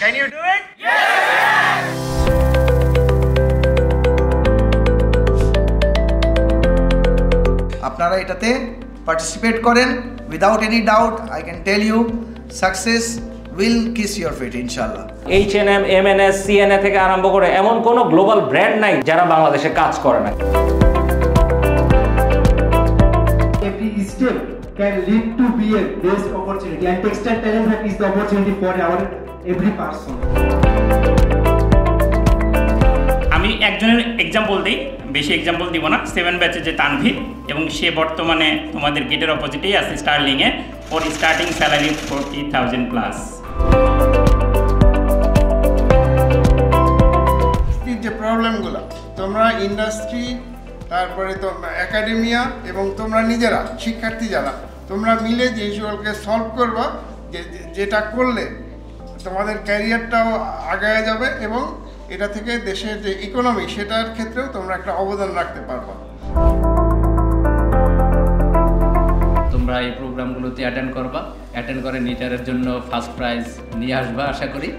Can you do it? আপনারা এটাতে participate করেন, without any doubt I can tell you success will kiss your feet inshallah. H&M, M&S, CNA থেকে আরম্ভ করে এমন কোনো গ্লোবাল ব্র্যান্ড নাই যারা বাংলাদেশে কাজ করে না। Every step can lead to be a best opportunity, and Textile Talent Hub is the opportunity for every person. আমি একজনের এক্সাম্পল দিই, বেশি এক্সাম্পল দিব না। 7 ব্যাচে যে তানভীর, এবং সে বর্তমানে তোমাদের গেটের অপোজিটেই আছে স্টার্লিংয়ে। ওর স্টার্টিং স্যালারি 40,000+। যে প্রবলেমগুলো তোমরা ইন্ডাস্ট্রি, তারপরে তো একাডেমিয়া এবং তোমরা নিজেরা শিক্ষার্থী যারা, তোমরা মিলে যে ইস্যুগুলোকে সলভ করবা, যেটা করলে তোমাদের ক্যারিয়ারটাও আগায় যাবে এবং এটা থেকে দেশের যে ইকোনমি সেটার ক্ষেত্রেও তোমরা একটা অবদান রাখতে পারবা। তোমরা এই প্রোগ্রামগুলোতে অ্যাটেন্ড করবা, অ্যাটেন্ড করে নিটারের জন্য ফার্স্ট প্রাইজ নিয়ে আসবা আশা করি।